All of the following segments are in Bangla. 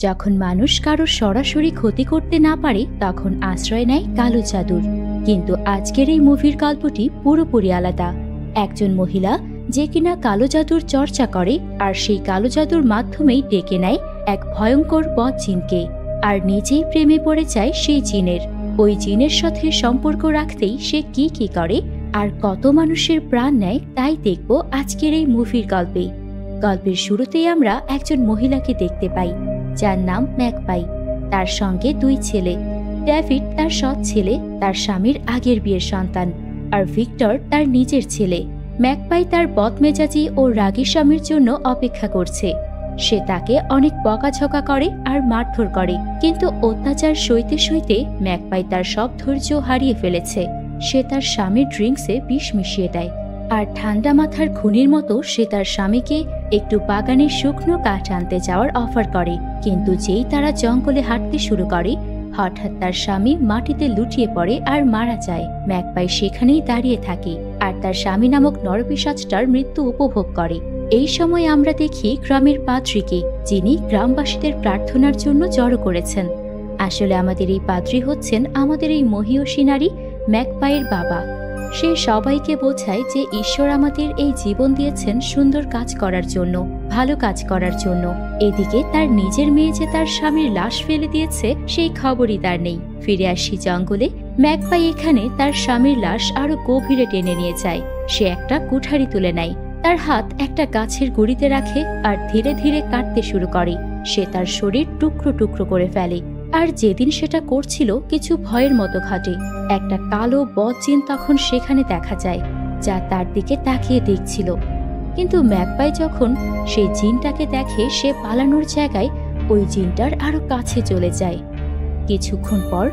যখন মানুষ কারো সরাসরি ক্ষতি করতে না পারে তখন আশ্রয় নেয় কালো জাদুর। কিন্তু আজকের এই মুভির গল্পটি পুরোপুরি আলাদা। একজন মহিলা যে কিনা কালো জাদুর চর্চা করে আর সেই কালো জাদুর মাধ্যমেই ডেকে নেয় এক ভয়ঙ্কর বদ জিনকে, আর নিজেই প্রেমে পড়ে যায় সেই জিনের। ওই জিনের সাথে সম্পর্ক রাখতেই সে কি কি করে আর কত মানুষের প্রাণ নেয় তাই দেখব আজকের এই মুভির গল্পে। গল্পের শুরুতেই আমরা একজন মহিলাকে দেখতে পাই যার নাম ম্যাকপাই। তার সঙ্গে দুই ছেলে, ডেভিড তার সৎ ছেলে, তার স্বামীর আগের বিয়ের সন্তান, আর ভিক্টর তার নিজের ছেলে। ম্যাকপাই তার বদমেজাজি ও রাগী স্বামীর জন্য অপেক্ষা করছে। সে তাকে অনেক বকাঝকা করে আর মারধর করে, কিন্তু অত্যাচার সইতে সইতে ম্যাকপাই তার সব ধৈর্য হারিয়ে ফেলেছে। সে তার স্বামীর ড্রিঙ্কসে বিষ মিশিয়ে দেয়, আর ঠান্ডা মাথার খুনির মতো সে তার স্বামীকে একটু বাগানে শুকনো কাঠ আনতে যাওয়ার অফার করে। কিন্তু যেই তারা জঙ্গলে হাঁটতে শুরু করে হঠাৎ তার স্বামী মাটিতে লুটিয়ে পড়ে আর মারা যায়। ম্যাকপাই সেখানেই দাঁড়িয়ে থাকে আর তার স্বামী নামক নরপিশাচটার মৃত্যু উপভোগ করে। এই সময় আমরা দেখি গ্রামের পাদ্রীকে, যিনি গ্রামবাসীদের প্রার্থনার জন্য জড়ো করেছেন। আসলে আমাদের এই পাদ্রী হচ্ছেন আমাদের এই মহীয়সী নারী ম্যাকপাইয়ের বাবা। সে সবাইকে বোঝায় যে ঈশ্বর আমাদের এই জীবন দিয়েছেন সুন্দর কাজ করার জন্য, ভালো কাজ করার জন্য। এদিকে তার নিজের মেয়ে যে তার স্বামীর লাশ ফেলে দিয়েছে সেই খবরই তার নেই। ফিরে আসি জঙ্গলে। ম্যাকপাই এখানে তার স্বামীর লাশ আরো গভীরে টেনে নিয়ে যায়। সে একটা কুঠারি তুলে নেয়, তার হাত একটা গাছের গুড়িতে রাখে আর ধীরে ধীরে কাটতে শুরু করে। সে তার শরীর টুকরো টুকরো করে ফেলে। আর যেদিন সেটা করছিল কিছু ভয়ের মতো ঘটে। একটা কালো বদজিন তখন সেখানে দেখা যায়, যা তার দিকে তাকিয়ে দেখছিল। কিন্তু ম্যাকপাই যখন সেই জিনটাকে দেখে সে পালানোর জায়গায় ওই জিনটার আরো কাছে চলে যায়। কিছুক্ষণ পর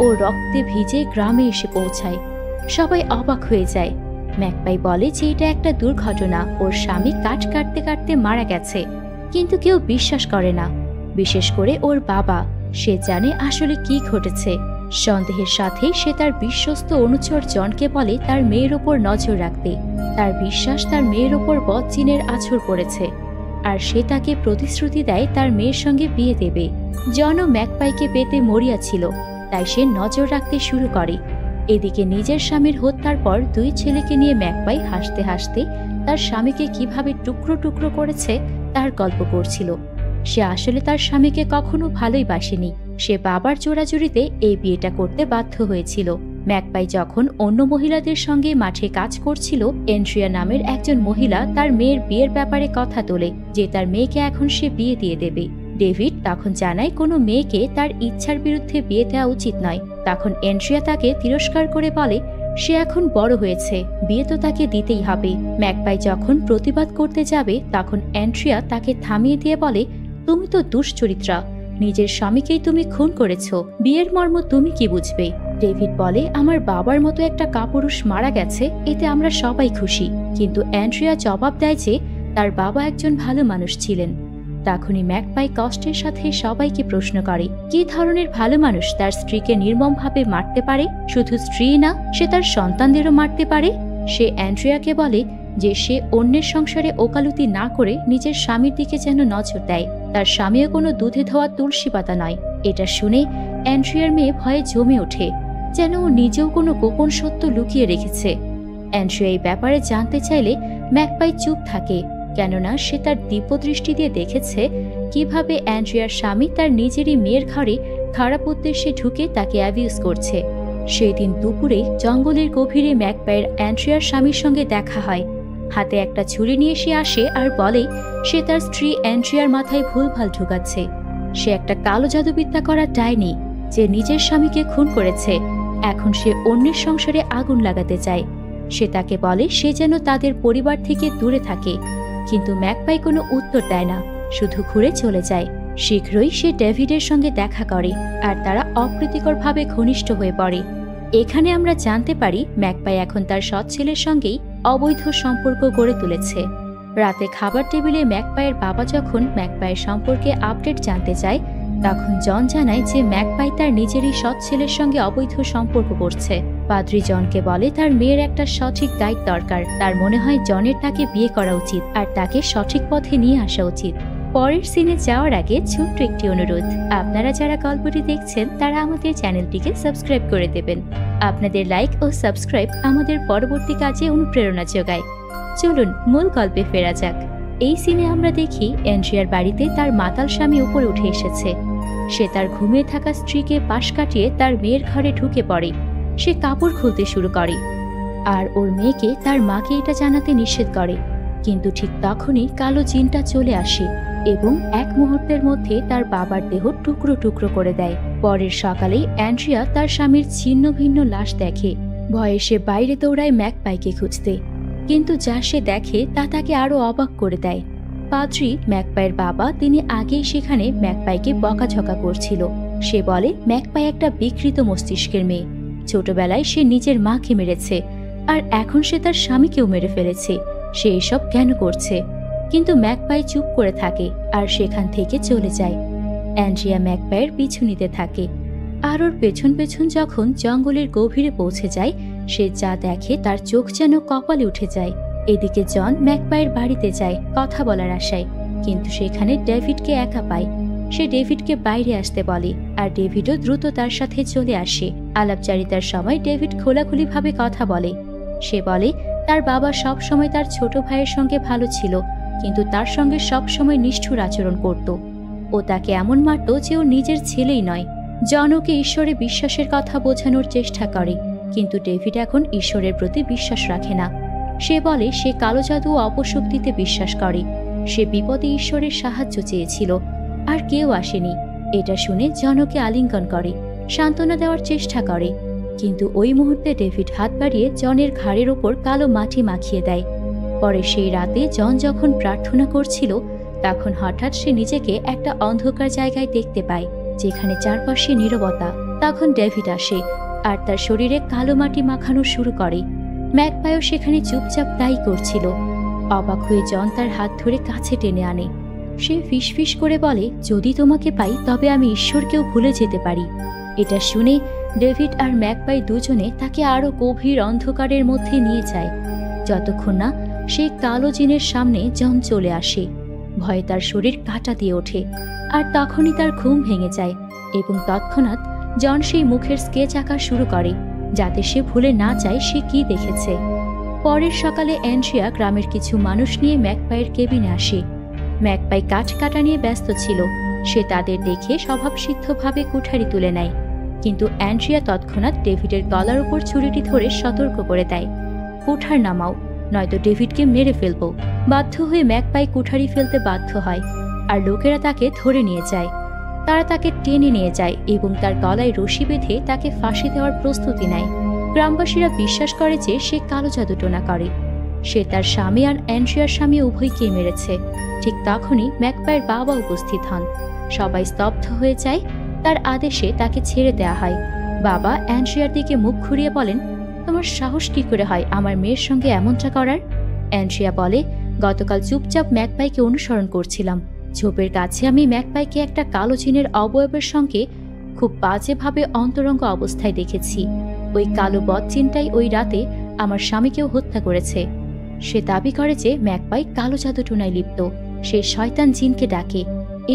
ও রক্তে ভিজে গ্রামে এসে পৌঁছায়। সবাই অবাক হয়ে যায়। ম্যাকপাই বলে যে এটা একটা দুর্ঘটনা, ওর স্বামী কাঠ কাটতে কাটতে মারা গেছে। কিন্তু কেউ বিশ্বাস করে না, বিশেষ করে ওর বাবা। সে জানে আসলে কি ঘটেছে। সন্দেহের সাথে সে তার বিশ্বস্ত অনুচর জনকে বলে তার মেয়ের ওপর নজর রাখতে। তার বিশ্বাস তার মেয়ের ওপর বদজিনের আছর পড়েছে, আর সে তাকে প্রতিশ্রুতি দেয় তার মেয়ের সঙ্গে বিয়ে দেবে। জনও ম্যাকপাইকে পেতে মরিয়া ছিল, তাই সে নজর রাখতে শুরু করে। এদিকে নিজের স্বামীর হত্যার পর দুই ছেলেকে নিয়ে ম্যাকপাই হাসতে হাসতে তার স্বামীকে কিভাবে টুকরো টুকরো করেছে তার গল্প করছিল। সে আসলে তার স্বামীকে কখনো ভালোই বাসেনি। সে বাবার জোরাজুরিতে এই বিয়েটা করতে বাধ্য হয়েছিল। ম্যাকপাই যখন অন্য মহিলাদের সঙ্গে মাঠে কাজ করছিল, এন্ড্রিয়া নামের একজন মহিলা তার মেয়ের বিয়ের ব্যাপারে কথা তোলে যে তার মেয়েকে এখন সে বিয়ে দিয়ে দেবে। ডেভিড তখন জানায় কোনো মেয়েকে তার ইচ্ছার বিরুদ্ধে বিয়ে দেওয়া উচিত নয়। তখন এন্ড্রিয়া তাকে তিরস্কার করে বলে সে এখন বড় হয়েছে, বিয়ে তো তাকে দিতেই হবে। ম্যাকপাই যখন প্রতিবাদ করতে যাবে তখন এন্ড্রিয়া তাকে থামিয়ে দিয়ে বলে, তুমি তো দুশ্চরিত্রা, নিজের স্বামীকেই তুমি খুন করেছ, বিয়ের মর্ম তুমি কি বুঝবে? ডেভিড বলে, আমার বাবার মতো একটা কাপুরুষ মারা গেছে, এতে আমরা সবাই খুশি। কিন্তু অ্যান্ড্রিয়া জবাব দেয় যে তার বাবা একজন ভালো মানুষ ছিলেন। তখনই ম্যাকপাই কষ্টের সাথে সবাইকে প্রশ্ন করে, কি ধরনের ভালো মানুষ তার স্ত্রীকে নির্মমভাবে মারতে পারে? শুধু স্ত্রী না, সে তার সন্তানদেরও মারতে পারে। সে অ্যান্ড্রিয়াকে বলে যে সে অন্যের সংসারে ওকালতি না করে নিজের স্বামীর দিকে যেন নজর দেয়। তার স্বামীও কোনো দুধে ধোয়া তুলসী পাতা নয়। এটা শুনে অ্যান্ড্রিয়ার মেয়ে ভয়ে জমে ওঠে, যেন ও নিজেও কোনো গোপন সত্য লুকিয়ে রেখেছে। অ্যান্ড্রিয়া এই ব্যাপারে জানতে চাইলে ম্যাকপাই চুপ থাকে, কেননা সে তার দিব্যদৃষ্টি দিয়ে দেখেছে কিভাবে অ্যান্ড্রিয়ার স্বামী তার নিজেরই মেয়ের ঘরে খারাপ উদ্দেশ্যে ঢুকে তাকে অ্যাবিউজ করছে। সেই দিন দুপুরে জঙ্গলের গভীরে ম্যাকপাইয়ের অ্যান্ড্রিয়ার স্বামীর সঙ্গে দেখা হয়। হাতে একটা ছুরি নিয়ে সে আসে আর বলে সে তার স্ত্রী অ্যান্ড্রিয়ার মাথায় ভুলভাল ঢুকাচ্ছে। সে একটা কালো জাদুবিদ্যা করা ডাইনি যে নিজের স্বামীকে খুন করেছে। এখন সে অন্যের সংসারে আগুন লাগাতে চায়। সে তাকে বলে সে যেন তাদের পরিবার থেকে দূরে থাকে, কিন্তু ম্যাকপাই কোনো উত্তর দেয় না, শুধু ঘুরে চলে যায়। শীঘ্রই সে ডেভিডের সঙ্গে দেখা করে আর তারা অপ্রীতিকরভাবে ঘনিষ্ঠ হয়ে পড়ে। এখানে আমরা জানতে পারি ম্যাকপাই এখন তার সৎ ছেলের সঙ্গেই অবৈধ সম্পর্ক গড়ে তুলেছে। রাতে খাবার টেবিলে ম্যাকপাইয়ের বাবা যখন ম্যাকপাইয়ের সম্পর্কে আপডেট জানতে চায়, তখন জন জানায় যে ম্যাকপাই তার নিজেরই সৎ ছেলের সঙ্গে অবৈধ সম্পর্ক করছে। পাদ্রী জনকে বলে তার মেয়ের একটা সঠিক গাইড দরকার। তার মনে হয় জনের তাকে বিয়ে করা উচিত আর তাকে সঠিক পথে নিয়ে আসা উচিত। পরের সিনে যাওয়ার আগে ছোট্ট একটি অনুরোধ, আপনারা যারা গল্পটি দেখছেন তারা আমাদের চ্যানেলটিকে সাবস্ক্রাইব করে দেবেন। আপনাদের লাইক ও সাবস্ক্রাইব আমাদের পরবর্তী কাজে অনুপ্রেরণা যোগায়। চলুন মূল গল্পে ফেরা যাক। এই সিনে আমরা দেখি অ্যান্ড্রিয়ার বাড়িতে তার মাতাল স্বামী উপরে উঠে এসেছে। সে তার ঘুমিয়ে থাকা স্ত্রীকে পাশ কাটিয়ে তার মেয়ের ঘরে ঢুকে পড়ে। সে কাপড় খুলতে শুরু করে আর ওর মেয়েকে তার মাকে এটা জানাতে নিষেধ করে। কিন্তু ঠিক তখনই কালো জিনটা চলে আসে এবং এক মুহূর্তের মধ্যে তার বাবার দেহ টুকরো টুকরো করে দেয়। পরের সকালেই অ্যান্ড্রিয়া তার স্বামীর ছিন্ন ভিন্ন লাশ দেখে। ভয়ে সে বাইরে দৌড়ায় ম্যাকপাইকে খুঁজতে, কিন্তু যা সে দেখে তা তাকে আরো অবাক করে দেয়। পাদ্রি, ম্যাকপাইয়ের বাবা, তিনি আগেই সেখানে ম্যাকপাইকে বকাঝকা করছিল। সে বলে ম্যাকপাই একটা বিকৃত মস্তিষ্কের মেয়ে, ছোটবেলায় সে নিজের মাকে মেরেছে আর এখন সে তার স্বামীকেও মেরে ফেলেছে। সে এসব কেন করছে? কিন্তু ম্যাকপাই চুপ করে থাকে আর সেখান থেকে চলে যায়। অ্যান্ড্রিয়া ম্যাকপাইয়ের পিছু নিতে থাকে আর ওর পেছন পেছন যখন জঙ্গলের গভীরে পৌঁছে যায়, সে যা দেখে তার চোখ যেন কপালে উঠে যায়। এদিকে জন ম্যাকপাইয়ের বাড়িতে যায় কথা বলার আশায়, কিন্তু সেখানে ডেভিডকে একা পায়। সে ডেভিডকে বাইরে আসতে বলে আর ডেভিডও দ্রুত তার সাথে চলে আসে। আলাপচারিতার সময় ডেভিড খোলাখুলিভাবে কথা বলে। সে বলে তার বাবা সব সময় তার ছোট ভাইয়ের সঙ্গে ভালো ছিল, কিন্তু তার সঙ্গে সব সময় নিষ্ঠুর আচরণ করত। ও তাকে এমন মারত যে ও নিজের ছেলেই নয়। জন ওকে ঈশ্বরে বিশ্বাসের কথা বোঝানোর চেষ্টা করে, কিন্তু ডেভিড এখন ঈশ্বরের প্রতি বিশ্বাস রাখে না। সে বলে সে কালো জাদু ও অপশক্তিতে বিশ্বাস করে। সে বিপদে ঈশ্বরের সাহায্য চেয়েছিল আর কেউ আসেনি। এটা শুনে জন ওকে আলিঙ্গন করে, সান্ত্বনা দেওয়ার চেষ্টা করে, কিন্তু ওই মুহূর্তে ডেভিড হাত বাড়িয়ে জনের ঘাড়ের ওপর কালো মাটি মাখিয়ে দেয়। পরে সেই রাতে জন যখন প্রার্থনা করছিল, তখন হঠাৎ সে নিজেকে একটা অন্ধকার জায়গায় দেখতে পায় যেখানে চারপাশে নীরবতা। তখন ডেভিড আসে আর তার শরীরে কালো মাটি মাখানো শুরু করে। ম্যাকপাইও সেখানে চুপচাপ তাই করছিল। অবাক হয়ে জন তার হাত ধরে কাছে টেনে আনে। সে ফিসফিস করে বলে, যদি তোমাকে পাই তবে আমি ঈশ্বরকেও ভুলে যেতে পারি। এটা শুনে ডেভিড আর ম্যাকপাই দুজনে তাকে আরো গভীর অন্ধকারের মধ্যে নিয়ে যায়, যতক্ষণ না সেই কালো জিনের সামনে জন চলে আসে। ভয়ে তার শরীর কাঁটা দিয়ে ওঠে আর তখনই তার ঘুম ভেঙে যায় এবং তৎক্ষণাৎ জন সেই মুখের স্কেচ আঁকা শুরু করে, যাতে সে ভুলে না যায় সে কি দেখেছে। পরের সকালে অ্যান্ড্রিয়া গ্রামের কিছু মানুষ নিয়ে ম্যাকপাইয়ের কেবিনে আসে। ম্যাকপাই কাঠ কাটা নিয়ে ব্যস্ত ছিল। সে তাদের দেখে স্বভাবসিদ্ধভাবে কুঠারি তুলে নেয়, কিন্তু অ্যান্ড্রিয়া তৎক্ষণাৎ ডেভিডের গলার উপর ছুরিটি ধরে সতর্ক করে দেয়, কুঠার নামাও, নয়তো ডেভিডকে মেরে ফেলব। বাধ্য হয়ে ম্যাকপাই কুঠারি ফেলতে বাধ্য হয় আর লোকেরা তাকে ধরে নিয়ে যায়। তারা তাকে টেনে নিয়ে যায় এবং তার গলায় রশি বেঁধে তাকে ফাঁসি দেওয়ার প্রস্তুতি নেয়। গ্রামবাসীরা বিশ্বাস করে যে সে কালো জাদুটোনা করে। সে তার স্বামী আর অ্যান্ড্রিয়ার স্বামী উভয়কেই মেরেছে। ঠিক তখনই ম্যাকপাইয়ের বাবা উপস্থিত হন। সবাই স্তব্ধ হয়ে যায়। তার আদেশে তাকে ছেড়ে দেওয়া হয়। বাবা অ্যান্ড্রিয়ার দিকে মুখ ঘুরিয়ে বলেন, তোমার সাহস কি করে হয় আমার মেয়ের সঙ্গে এমনটা করার? অ্যান্ড্রিয়া বলে, গতকাল চুপচাপ ম্যাকপাইকে অনুসরণ করছিলাম। ঝোপের কাছে আমি ম্যাকপাইকে একটা কালো জিনের অবয়বের সঙ্গে খুব বাজেভাবে অন্তরঙ্গ অবস্থায় দেখেছি। ওই কালো বদচিনটাই ওই রাতে আমার স্বামীকেও হত্যা করেছে। সে দাবি করে যে ম্যাকপাই কালো জাদুটোনায় লিপ্ত। সে শয়তান জিনকে ডাকে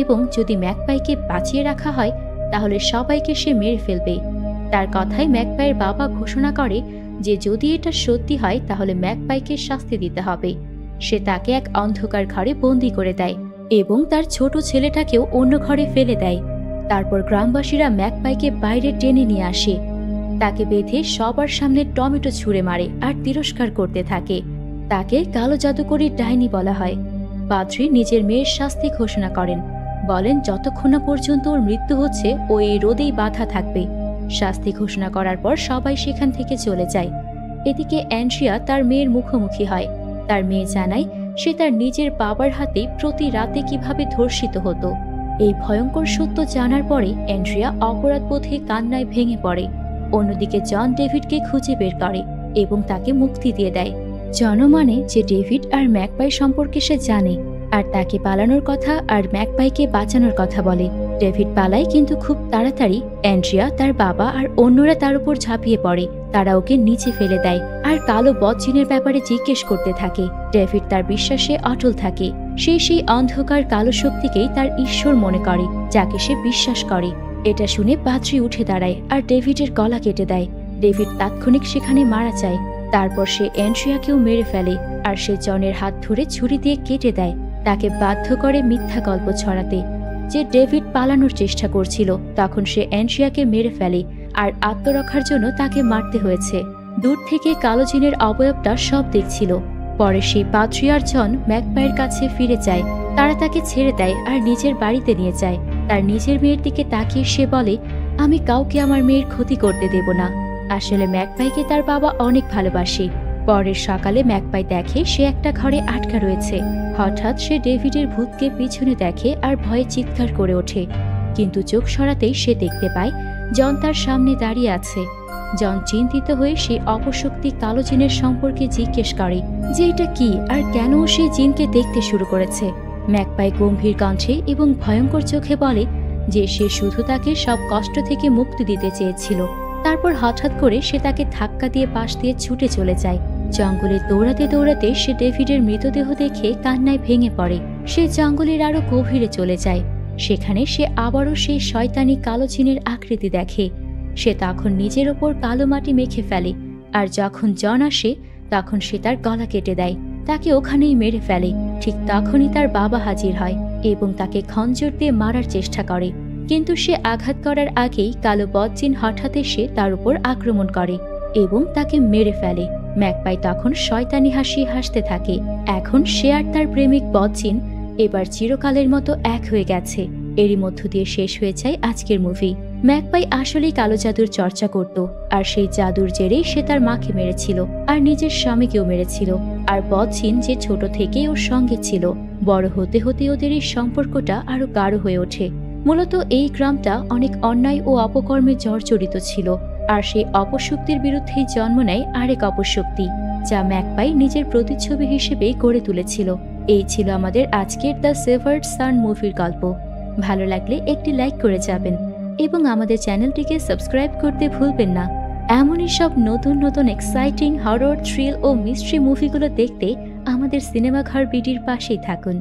এবং যদি ম্যাকপাইকে বাঁচিয়ে রাখা হয় তাহলে সবাইকে সে মেরে ফেলবে। তার কথায় ম্যাকপাইয়ের বাবা ঘোষণা করে যে যদি এটা সত্যি হয় তাহলে ম্যাকপাইকে শাস্তি দিতে হবে। সে তাকে এক অন্ধকার ঘরে বন্দি করে দেয় এবং তার ছোট ছেলেটাকেও অন্য ঘরে ফেলে দেয়। তারপর গ্রামবাসীরা ম্যাকপাইকে বাইরে টেনে নিয়ে আসে। তাকে বেঁধে সবার সামনে টমেটো ছুঁড়ে মারে আর তিরস্কার করতে থাকে। তাকে কালো জাদুকরীর ডাইনি বলা হয়। পাদ্রী নিজের মেয়ের শাস্তি ঘোষণা করেন, বলেন যতক্ষণ না পর্যন্ত ওর মৃত্যু হচ্ছে ও এই রোদেই বাধা থাকবে। শাস্তি ঘোষণা করার পর সবাই সেখান থেকে চলে যায়। এদিকে অ্যান্ড্রিয়া তার মেয়ের মুখোমুখি হয়। তার মেয়ে জানায় সে তার নিজের বাবার হাতে প্রতি রাতে কিভাবে ধর্ষিত হতো। এই ভয়ঙ্কর সত্য জানার পরে অ্যান্ড্রিয়া অপরাধবোধে কান্নায় ভেঙে পড়ে। অন্যদিকে জন ডেভিডকে খুঁজে বের করে এবং তাকে মুক্তি দিয়ে দেয়। জন মানে যে ডেভিড আর ম্যাকপাই সম্পর্কে সে জানে আর তাকে পালানোর কথা আর ম্যাকপাইকে বাঁচানোর কথা বলে। ডেভিড পালায়, কিন্তু খুব তাড়াতাড়ি অ্যান্ড্রিয়া, তার বাবা আর অন্যরা তার উপর ঝাঁপিয়ে পড়ে। তারা ওকে নিচে ফেলে দেয় আর কালো বদজিনের ব্যাপারে জিজ্ঞেস করতে থাকে। ডেভিড তার বিশ্বাসে অটল থাকে। সে সেই অন্ধকার কালো শক্তিকেই তার ঈশ্বর মনে করে, যাকে সে বিশ্বাস করে। এটা শুনে পাদ্রি উঠে দাঁড়ায় আর ডেভিডের গলা কেটে দেয়। ডেভিড তাৎক্ষণিক সেখানে মারা যায়। তারপর সে অ্যান্ড্রিয়াকেও মেরে ফেলে আর সে জনের হাত ধরে ছুরি দিয়ে কেটে দেয়, তাকে বাধ্য করে মিথ্যা গল্প ছড়াতে যে ডেভিড পালানোর চেষ্টা করছিল। তখন সে অ্যান্ড্রিয়াকে মেরে ফেলে আর আত্মরক্ষার জন্য তাকে মারতে হয়েছে। দূর থেকে কালো জিনের অবয়বটা সব দেখছিল। পরে সেই পাদ্রি আর জন ম্যাকপাইয়ের কাছে ফিরে যায়। তারা তাকে ছেড়ে দেয় আর নিজের বাড়িতে নিয়ে যায়। তার নিজের মেয়ের দিকে তাকিয়ে সে বলে, আমি কাউকে আমার মেয়ের ক্ষতি করতে দেব না। আসলে ম্যাকপাইকে তার বাবা অনেক ভালোবাসে। পরের সকালে ম্যাকপাই দেখে সে একটা ঘরে আটকা রয়েছে। হঠাৎ সে ডেভিডের ভূতকে পিছনে দেখে আর ভয়ে চিৎকার করে ওঠে, কিন্তু চোখ সরাতেই সে দেখতে পায় জন তার সামনে দাঁড়িয়ে আছে। জন চিন্তিত হয়ে সেই অপশক্তি কালো জিনের সম্পর্কে জিজ্ঞেস করে যে এটা কি আর কেন সে জিনকে দেখতে শুরু করেছে। ম্যাকপাই গম্ভীর কণ্ঠে এবং ভয়ঙ্কর চোখে বলে যে সে শুধু তাকে সব কষ্ট থেকে মুক্তি দিতে চেয়েছিল। তারপর হঠাৎ করে সে তাকে ধাক্কা দিয়ে পাশ দিয়ে ছুটে চলে যায়। জঙ্গলে দৌড়াতে দৌড়াতে সে ডেভিডের মৃতদেহ দেখে কান্নায় ভেঙে পড়ে। সে জঙ্গলের আরো গভীরে চলে যায়। সেখানে সে আবারও সেই শয়তানি কালো জিনের আকৃতি দেখে। সে তখন নিজের ওপর কালো মাটি মেখে ফেলে আর যখন জন আসে তখন সে তার গলা কেটে দেয়, তাকে ওখানেই মেরে ফেলে। ঠিক তখনই তার বাবা হাজির হয় এবং তাকে খঞ্জর দিয়ে মারার চেষ্টা করে, কিন্তু সে আঘাত করার আগেই কালো বদজিন হঠাৎ এসে তার উপর আক্রমণ করে এবং তাকে মেরে ফেলে। ম্যাকপাই তখন শয়তানি হাসি হাসতে থাকে। এখন সে আর তার প্রেমিক বদজিন এবার চিরকালের মতো এক হয়ে গেছে। এরই মধ্য দিয়ে শেষ হয়ে যায় আজকের মুভি। ম্যাকপাই আসলেই কালো জাদুর চর্চা করত, আর সেই জাদুর জেরেই সে তার মাকে মেরেছিল আর নিজের স্বামীকেও মেরেছিল। আর বদজিন যে ছোট থেকেই ওর সঙ্গে ছিল, বড় হতে হতে ওদের এই সম্পর্কটা আরো গাঢ় হয়ে ওঠে। মূলত এই গ্রামটা অনেক অন্যায় ও অপকর্মে জর্জরিত ছিল, আর সেই অপশক্তির বিরুদ্ধেই জন্ম নেয় আরেক অপশক্তি, যা ম্যাকপাই নিজের প্রতিচ্ছবি হিসেবে গড়ে তুলেছিল। এই ছিল আমাদের আজকের দ্য সেভার্ড সান মুভির গল্প। ভালো লাগলে একটি লাইক করে যাবেন এবং আমাদের চ্যানেলটিকে সাবস্ক্রাইব করতে ভুলবেন না। এমনই সব নতুন নতুন এক্সাইটিং হরর, থ্রিল ও মিস্ট্রি মুভিগুলো দেখতে আমাদের সিনেমা ঘর বিডির পাশেই থাকুন।